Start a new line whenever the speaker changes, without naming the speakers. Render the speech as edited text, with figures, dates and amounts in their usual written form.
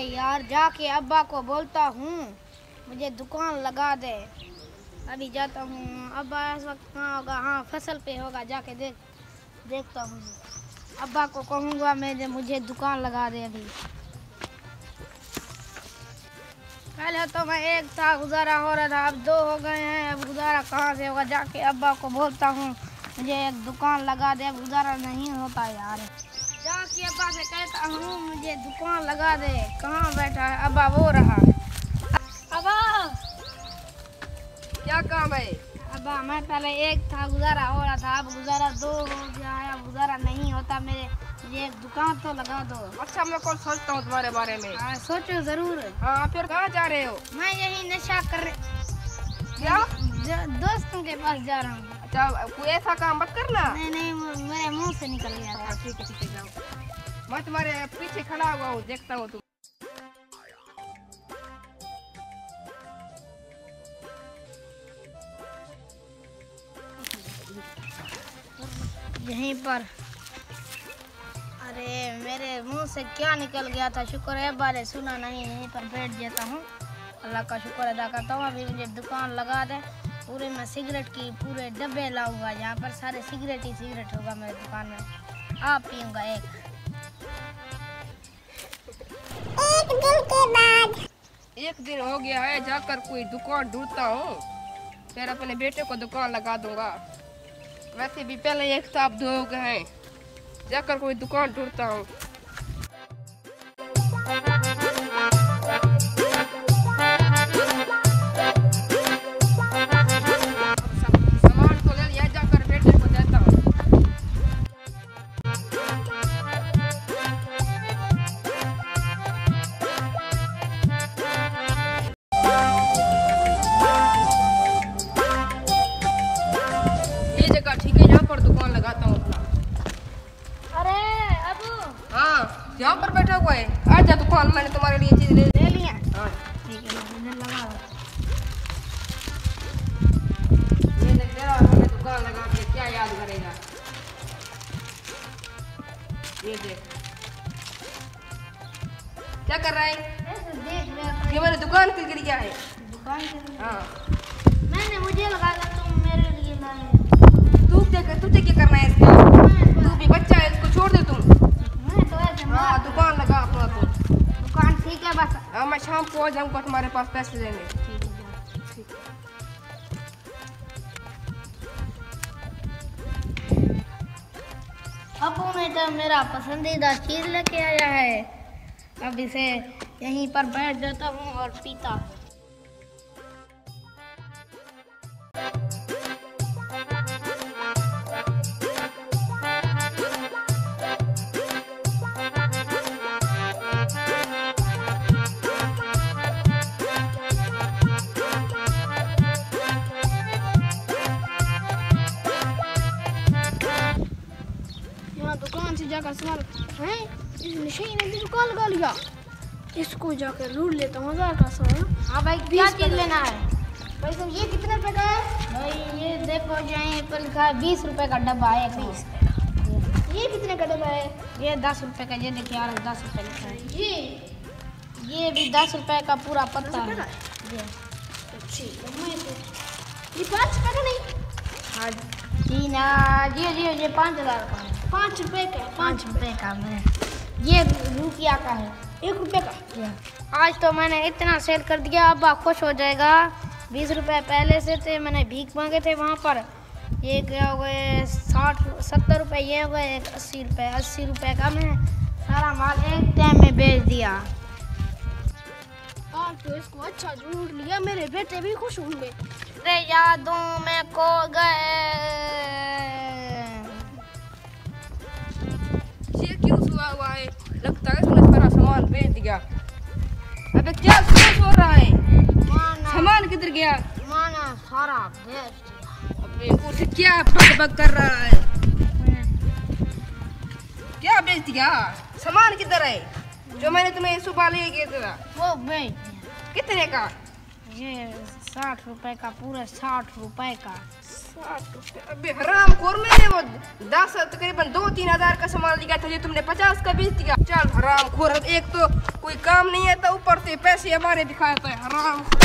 यार, जाके अब्बा को बोलता हूँ मुझे दुकान लगा दे। अभी जाता हूँ। अब्बा इस वक्त कहाँ होगा? हाँ, फसल पे होगा। जाके देखता हूँ। अब्बा को कहूँगा मुझे दुकान लगा दे। अभी पहले तो मैं एक था गुजारा हो रहा था, अब 2 हो गए हैं। अब गुजारा कहाँ से होगा? जाके अब्बा को बोलता हूँ मुझे एक दुकान लगा दे। अब गुजारा नहीं होता यार। जाके अब्बा से कहता हूँ मुझे दुकान लगा दे। कहाँ बैठा है अब्बा? वो रहा। अब्बा,
क्या काम है?
अब्बा, मैं पहले एक था गुजारा हो रहा था, अब गुजारा 2 हो गया है। अब गुजारा नहीं होता मुझे एक दुकान तो लगा दो।
अच्छा, मैं कौन सोचता हूँ तुम्हारे बारे में।
हाँ, सोचो जरूर।
हाँ, फिर कहाँ जा रहे हो?
मैं यही नशा कर
क्या?
दोस्तों के पास जा रहा हूँ।
अच्छा, कोई ऐसा काम मत करना।
नहीं, मेरे मुंह से निकल गया था।
ठीक है, जाओ। मैं तुम्हारे पीछे खड़ा हुआ हूँ, देखता हूँ तुम।
यहीं पर। अरे, मेरे मुंह से क्या निकल गया था? शुक्र है बारे सुना नहीं। यहीं पर बैठ जाता हूँ। अल्लाह का शुक्र अदा करता हूँ। अभी मुझे दुकान लगा दे। पूरे मैं सिगरेट की पूरे डब्बे लाऊंगा। यहाँ पर सारे सिगरेट ही सिगरेट होगा मेरे दुकान में। आप पीऊंगा एक दिन के बाद।
1 दिन हो गया है, जाकर कोई दुकान ढूंढता हूँ, फिर अपने बेटे को दुकान लगा दूंगा। वैसे भी पहले एक था, अब 2 हो गए हैं। जाकर कोई दुकान ढूंढता हूँ। सामान तो ले लिया, जाकर बेटे को देता हूँ। ये जगह ठीक है, यहाँ पर दुकान लगाता हूँ अपना।
अरे अबू,
हाँ, यहाँ पर बैठा हुआ है। आजा दुकान, मैंने तुम्हारे लिए चीज ले
लिया।
हाँ,
ठीक है, मैंने लगा।
ये देख तेरा मैंने दुकान लगा के क्या याद करेगा। ये देख क्या कर रहा है?
देख रहा था।
ये मैंने दुकान के गिर गया है।
दुकान के
हाँ,
मुझे लगा था तुम मेरे लिए लाए।
तुझे क्या करना है इसका? तू भी बच्चा है, इसको छोड़ दे तुम।
मैं तो ऐसे
हाँ, दुकान लगा अपना तू।
दुकान ठीक है बस।
हाँ, मैं शाम को आ जाऊंगा तुम्हारे पास पैसे लेने।
ठीक है। अबू ने तो मेरा पसंदीदा चीज लेके आया है। अब इसे यहीं पर बैठ जाता हूँ और पीता। दुकान से जाकर सवाल है, इस नशे ने भी दुकान लगा लिया। इसको जाकर लूट लेता हूँ 1000 का सवाल। हाँ भाई, क्या चीज लेना है? भाई साहब, ये कितने रुपए का है? भाई ये देखो, यहीं पर लिखा है 20 रुपए का डब्बा है। 20 ये कितने का डब्बा है? ये 10 रुपए का। ये देखिए यार, 10 रुपए लिखा है। ये भी 10 रुपए का पूरा पत्ता है। ये 5 रुपए का नहीं? हाँ जी ना, ये 5000 का है। 5 रुपए का? 5 रुपए का। मैं ये रुपया का है। 1 रुपए का। आज तो मैंने इतना सेल कर दिया, अब्बा खुश हो जाएगा। 20 रुपए पहले से थे, मैंने भीख मांगे थे वहाँ पर। ये क्या हो गए 60-70 रुपए। ये हो गए 80 रुपए। 80 रुपए का मैं सारा माल एक टाइम में बेच दिया। आज तो इसको अच्छा ढूंढ लिया, मेरे बेटे भी खुश होंगे। रे यादों में खो गए।
ये क्यों सोया हुआ है? लगता है इसने सारा सामान बेच दिया। अबे क्या हो रहा है? सामान किधर गया?
माना सारा बेच दिया।
अबे उसे क्या बक कर रहा है? क्या बेच दिया? सामान किधर है जो मैंने तुम्हें सुबह ले गया था?
वो बेच दिया।
कितने का?
ये 60 रुपए का, पूरे 60 रुपए का।
60 रुपए? अबे हरामखोर, मैंने वो 10 तकरीबन 2-3 हजार का सामान लिया था, ये तुमने 50 का बेच दिया। चल हरामखोर, एक तो कोई काम नहीं है तो ऊपर से पैसे हमारे दिखाता है हरामखोर।